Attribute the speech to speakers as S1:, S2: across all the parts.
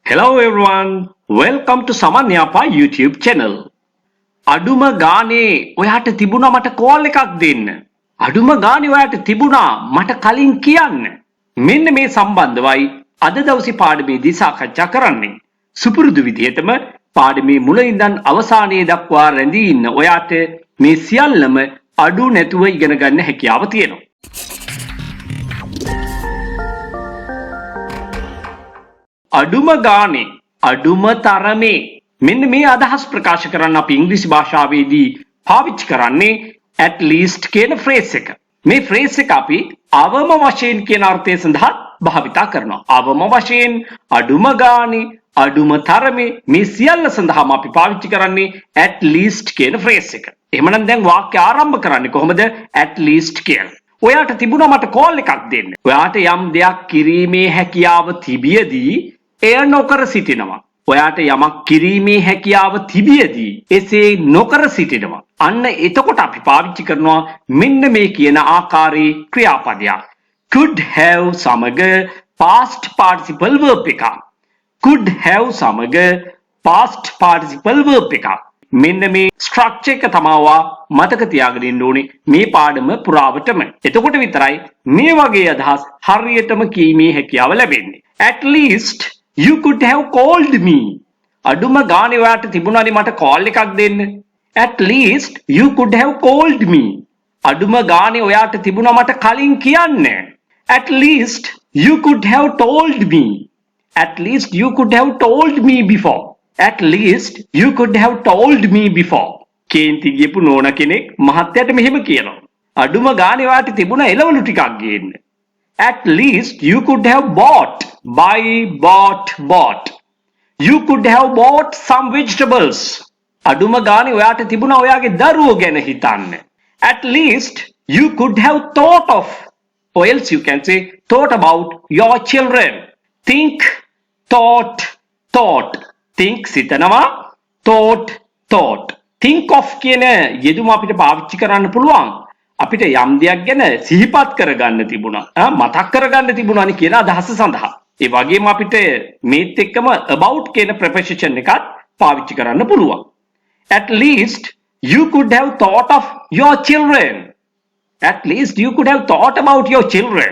S1: Hello everyone, welcome to Saman Yapa YouTube channel. අඩුම ගානේ ඔයාට තිබුණා මට කෝල් එකක් දෙන්න. අඩුම ගානේ ඔයාට තිබුණා මට කලින් කියන්න. මෙන්න මේ සම්බන්ධවයි අද දවසේ පාඩමේදී සාකච්ඡා කරන්නේ. සුපුරුදු විදිහටම පාඩමේ මුල ඉඳන් අවසානයේ දක්වා රැඳී ඉන්න ඔයාට මේ සියල්ලම අඩු නැතුව ඉගෙන ගන්න හැකියාව තියෙනවා. අඩුම ගානේ අඩුම තරමේ මෙන්න මේ අදහස් ප්‍රකාශ කරන්න අපි ඉංග්‍රීසි භාෂාවේදී පාවිච්චි කරන්නේ at least කියන ෆ්‍රේස් එක. මේ ෆ්‍රේස් එක අපි අවම වශයෙන් කියන අර්ථය සඳහා භාවිතා කරනවා. අවම වශයෙන් අඩුම ගානේ අඩුම තරමේ මේ සියල්ල සඳහාම අපි පාවිච්චි කරන්නේ at least කියන ෆ්‍රේස් එක. එහෙමනම් දැන් වාක්‍ය ආරම්භ කරන්නේ කොහොමද? at least කියලා. ඔයාට තිබුණා මට කෝල් එකක් දෙන්න. ඔයාට යම් දෙයක් කිරීමේ හැකියාව තිබියදී එය නොකර සිටිනවා. ඔයාට යමක් කිරීමේ හැකියාව තිබියදී එසේ නොකර සිටිනවා. අන්න එතකොට අපි පාවිච්චි කරනවා මෙන්න මේ කියන ආකාරයේ ක්‍රියාපදයක්. could have සමග past participle verb එකක්. could have සමග past participle verb එකක්. මෙන්න මේ ස්ට්‍රක්චර් එක තමයිවා මතක තියාගෙන ඉන්න ඕනේ මේ පාඩම පුරාවටම. එතකොට විතරයි මේ වගේ අදහස් හරියටම කීමේ හැකියාව ලැබෙන්නේ. at least you could have called me. අඩුම ගානේ ඔයාට තිබුණානේ මට කෝල් එකක් දෙන්න. at least you could have called me. අඩුම ගානේ ඔයාට තිබුණා මට කලින් කියන්න. at least you could have told me. at least you could have told me before. at least you could have told me before. කේන්ති ගියපු නෝනා කෙනෙක් මහත්තයාට මෙහෙම කියනවා. අඩුම ගානේ ඔයාට තිබුණා එළවලු ටිකක් ගේන්න. at least you could have bought. bought. You could have bought some vegetables. අඩුම ගානේ ඔයාට තිබුණා ඔයාගේ දරුවෝ ගැන හිතන්න. at least you could have thought of, or else you can say thought about your children. think, thought. think සිතනවා, thought. think of කියන යෙදුම අපිට පාවිච්චි කරන්න පුළුවන්. අපිට යම් දෙයක් ගැන සිහිපත් කරගන්න තිබුණා, මතක් කරගන්න තිබුණානේ කියන අදහස සඳහා. ඒ වගේම අපිට මේත් එක්කම about කියන preposition එකත් පාවිච්චි කරන්න පුළුවන්. at least you could have thought of your children. at least you could have thought about your children.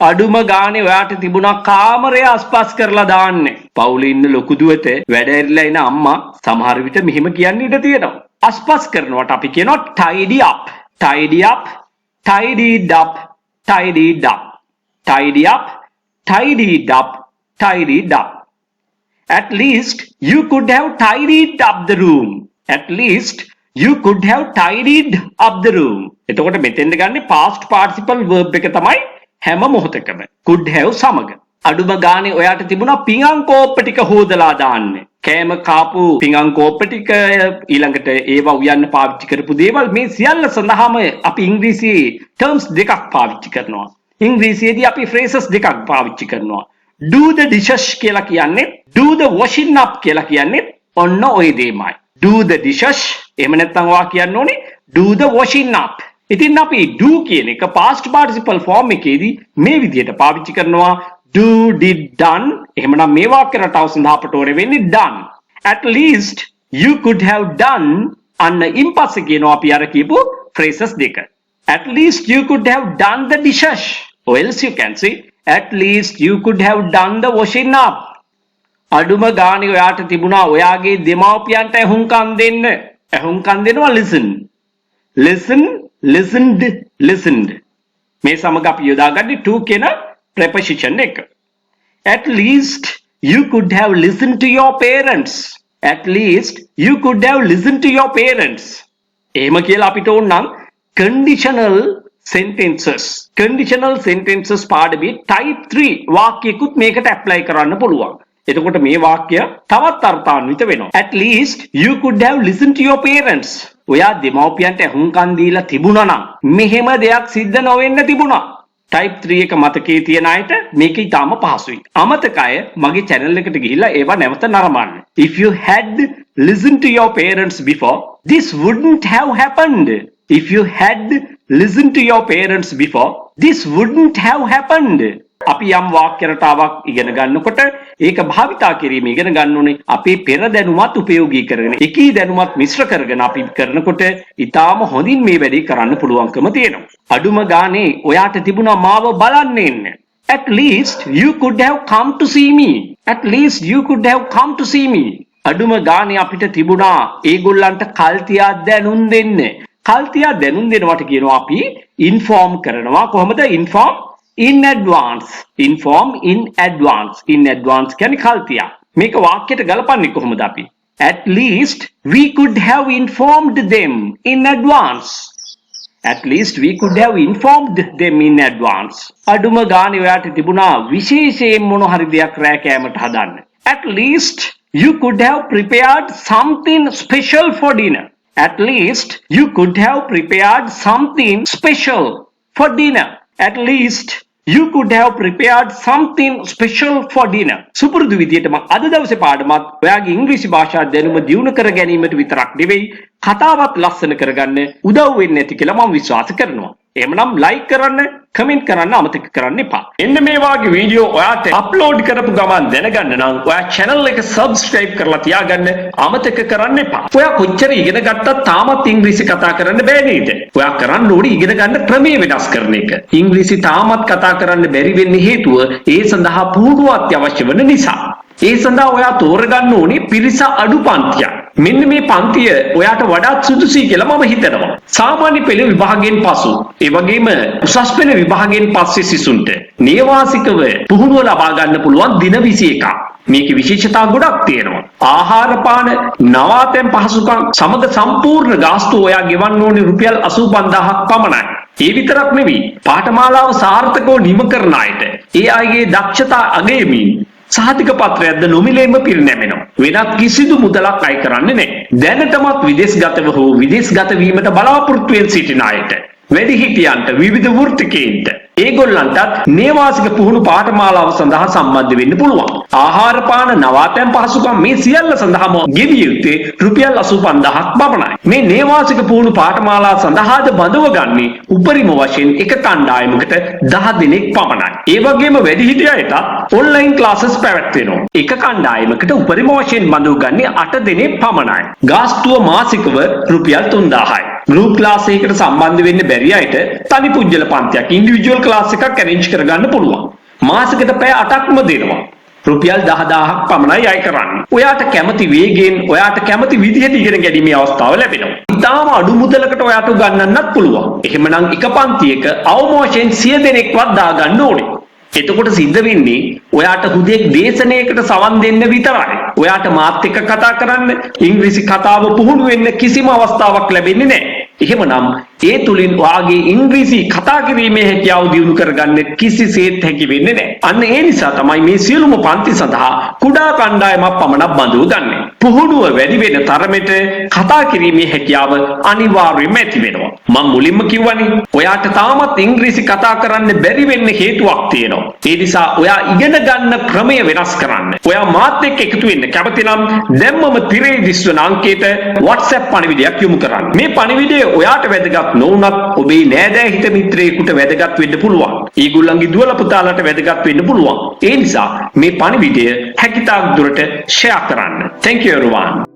S1: අඩුම ගානේ ඔයාට තිබුණා කාමරය අස්පස් කරලා දාන්න. පවුලේ ඉන්න ලොකු දුවට වැඩ ඇරිලා එන අම්මා සමහර විට මෙහෙම කියන්න ඉඩ තියෙනවා. අස්පස් කරනවට අපි කියනවා tidy up. tidied up. at least you could have tidied up the room. at least you could have tidied up the room. එතකොට මෙතෙන්ද ගන්නේ past participle verb එක තමයි හැම මොහොතකම. could have සමග. අඩුම ගානේ ඔයාට තිබුණා පිඟන් කෝප්ප ටික හොදලා දාන්න. කෑම කාපු පිඟන් කෝප්ප ටික ඊළඟට ඒවා උයන්න පාවිච්චි කරපු දේවල් මේ සියල්ල සඳහාම අපි ඉංග්‍රීසි terms දෙකක් පාවිච්චි කරනවා. ඉංග්‍රීසියේදී අපි phrases දෙකක් පාවිච්චි කරනවා. do the dishes කියලා කියන්නේ, do the washing up කියලා කියන්නේ ඔන්න ඔය දෙයමයි. do the dishes එහෙම නැත්නම් ඔයා කියන්න ඕනේ do the washing up. ඉතින් අපි do කියන එක past participle form එකේදී මේ විදිහට පාවිච්චි කරනවා do, did, done. එහෙමනම් මේ වාක්‍ය රටාව සඳහා අපට ඕනේ වෙන්නේ done. at least you could have done අන්න ඉන්පස්සේ කියනවා අපි අර කියපු phrases දෙක. at least you could have done the dishes. or else you can say at least you could have done the washing up. අඩුම ගානේ ඔයාට තිබුණා ඔයාගේ දෙමාපියන්ට ඇහුම්කන් දෙන්න. ඇහුම්කන් දෙනවා listened. මේ සමග අපි යොදාගන්නේ to කියන preposition එක. at least you could have listened to your parents. at least you could have listened to your parents. එහෙම කියලා අපිට ඕන නම් conditional sentences පාඩමේ type 3 වාක්‍යයකුත් මේකට apply කරන්න පුළුවන්. එතකොට මේ වාක්‍ය තවත් අර්ථාන්විත වෙනවා. at least you could have listened to your parents. ඔයා දෙමව්පියන්ට අහුම්කන් දීලා තිබුණා නම් මෙහෙම දෙයක් සිද්ධ නොවෙන්න තිබුණා. type 3 එක මතකයේ තියන අයට මේක ඊටාම පහසුයි. අමතක අය මගේ channel එකට ගිහිල්ලා ඒවා නැවත නරඹන්න. if you had listened to your parents before, this wouldn't have happened. if you had listened to your parents before, this wouldn't have happened. අපි යම් වාක්‍ය රටාවක් ඉගෙන ගන්නකොට ඒක භාවිතා කිරීම ඉගෙන ගන්න ඕනේ අපේ පෙර දැනුමත් උපයෝගී කරගෙන. එකී දැනුමත් මිශ්‍ර කරගෙන අපි කරනකොට ඊටාම හොඳින් මේ වැඩේ කරන්න පුළුවන්කම තියෙනවා. අඩුම ගානේ ඔයාට තිබුණා මාව බලන්න එන්න. At least you could have come to see me. At least you could have come to see me. අඩුම ගානේ අපිට තිබුණා ඒගොල්ලන්ට කල් තියා දැනුම් දෙන්න. කල් තියා දැනුම් දෙනවට කියනවා අපි ඉන්ෆෝම් කරනවා. කොහොමද inform? In advance. Inform in advance. In advance කියන්නේ කල් තියා. මේක වාක්‍යයට ගලපන්නේ කොහොමද අපි? At least we could have informed them in advance. At least we could have informed them in advance. අඩුම ගානේ ඔයාට තිබුණා විශේෂයෙන් මොන හරි දෙයක් රෑ කෑමට හදන්න. At least you could have prepared something special for dinner. At least you could have prepared something special for dinner. At least you could have prepared something special for dinner. සුපුරුදු විදියටම අද දවසේ පාඩමත් ඔයාගේ ඉංග්‍රීසි භාෂා දැනුම දියුණු කර ගැනීමට විතරක් නෙවෙයි කතාවත් ලස්සන කරගන්න උදව් වෙන්නේ නැති කියලා මම විශ්වාස කරනවා. එහෙමනම් ලයික් කරන්න, කමෙන්ට් කරන්න අමතක කරන්න එපා. එන්න මේ වගේ වීඩියෝ ඔයාට අප්ලෝඩ් කරපු ගමන් දැනගන්න නම් ඔයා channel එක subscribe කරලා තියාගන්න අමතක කරන්න එපා. ඔයා කොච්චර ඉගෙන ගත්තත් තාමත් ඉංග්‍රීසි කතා කරන්න බෑ නේද? ඔයා කරන්න ඕනේ ඉගෙන ගන්න ක්‍රමයේ වෙනස් කරන එක. ඉංග්‍රීසි තාමත් කතා කරන්න බැරි වෙන්නේ හේතුව ඒ සඳහා පුහුණුව අත්‍යවශ්‍ය වෙන නිසා. ඒ සඳහා ඔයා තෝරගන්න ඕනේ පිරිස අඩු පන්තියක්. මෙන්න මේ පන්තිය ඔයාට වඩාත් සුදුසුයි කියලා මම හිතනවා. සාමාන්‍ය පෙළ විභාගයෙන් පසු ඒ වගේම උසස් පෙළ විභාගයෙන් පස්සේ සිසුන්ට නේවාසිකව පුහුණුව ලබා ගන්න පුළුවන් දින 21ක්. මේකේ විශේෂතා ගොඩක් තියෙනවා. ආහාර පාන, නවාතැන් පහසුකම් සමග සම්පූර්ණ ගාස්තු ඔයා ගෙවන්න ඕනේ රුපියල් 85000ක් පමණයි. ඒ විතරක් නෙවෙයි පාඨමාලාව සාර්ථකව නිම කරන අයට ඒ අයගේ දක්ෂතා අගයමින් සහතික පත්‍රයක්ද නොමිලේම පිරිනැමෙනවා. වෙනත් කිසිදු මුදලක් අය කරන්නේ නැහැ. දැනටමත් විදේශගතව හෝ විදේශගත වීමට බලාපොරොත්තු වෙන සිටින අයට, වැඩිහිටියන්ට, විවිධ වෘත්තිකයන්ට ඒගොල්ලන්ටත් නේවාසික පුහුණු පාඨමාලාව සඳහා සම්බන්ධ වෙන්න පුළුවන්. ආහාර පාන, නවාතැන් පහසුකම් මේ සියල්ල සඳහාම ගෙවිය යුත්තේ රුපියල් 85000ක් පමණයි. මේ නේවාසික පුහුණු පාඨමාලාව සඳහාද බඳව ගන්නේ උපරිම වශයෙන් එක කණ්ඩායමකට 10 දෙනෙක් පමණයි. ඒ වගේම වැඩිහිටියන්ට ඔන්ලයින් ක්ලාසස් පැවැත්වෙනවා. එක කණ්ඩායමකට උපරිම වශයෙන් බඳව ගන්නේ 8 දෙනෙක් පමණයි. ගාස්තුව මාසිකව රුපියල් 3000යි. ගෲප් ක්ලාස් එකකට සම්බන්ධ වෙන්න බැරි අයට තනි පුජ්‍යල පන්තියක් ඉන්ඩිවිජුවල් ක්ලාස් එකක් arrange කරගන්න පුළුවන්. මාසෙකට පැය 8ක්ම දෙනවා. රුපියල් 10000ක් පමණයි අය කරන්නේ. ඔයාට කැමති වේගෙන්, ඔයාට කැමති විදිහට ඉගෙන ගැනීමේ අවස්ථාව ලැබෙනවා. ඉතාලම අඩු මුදලකට ඔයාට උගන්වන්නත් පුළුවන්. එහෙමනම් එක පන්තියක අවම වශයෙන් 100 දෙනෙක්වත් දාගන්න ඕනේ. එතකොට සිද්ධ වෙන්නේ ඔයාට හුදෙක් දේශනයකට සවන් දෙන්න විතරයි. ඔයාට මාත් එක්ක කතා කරන්න, ඉංග්‍රීසි කතාව පුහුණු වෙන්න කිසිම අවස්ථාවක් ලැබෙන්නේ නැහැ. එහෙමනම් ඒ තුලින් ඔයාගේ ඉංග්‍රීසි කතා කිරීමේ හැකියාව දියුණු කරගන්න කිසිසේත් හැකි වෙන්නේ නැහැ. අන්න ඒ නිසා තමයි මේ සියලුම පන්ති සඳහා කුඩා කණ්ඩායමක් පමණක් බඳව ගන්න. පුහුණුව වැඩි වෙන තරමට කතා කිරීමේ හැකියාව අනිවාර්යයෙන්ම ඇති වෙනවා. මම මුලින්ම කිව්වනේ ඔයාට තාමත් ඉංග්‍රීසි කතා කරන්න බැරි වෙන්න හේතුවක් තියෙනවා. ඒ නිසා ඔයා ඉගෙන ගන්න ක්‍රමය වෙනස් කරන්න. ඔයා මාත් එක්ක එකතු වෙන්න කැමති නම් දැම්මම තිරේ දිස්වන අංකයට WhatsApp පණිවිඩයක් යොමු කරන්න. මේ පණිවිඩය ඔයාට වැදගත් නොවුනත් ඔබේ නෑදෑ හිත මිත්‍රයෙකුට වැදගත් වෙන්න පුළුවන්. ඊගොල්ලන්ගේ දුවල පුතාලට වැදගත් වෙන්න පුළුවන්. ඒ නිසා මේ පණිවිඩය හැකිතාක් දුරට ෂෙයා කරන්න. Thank you everyone.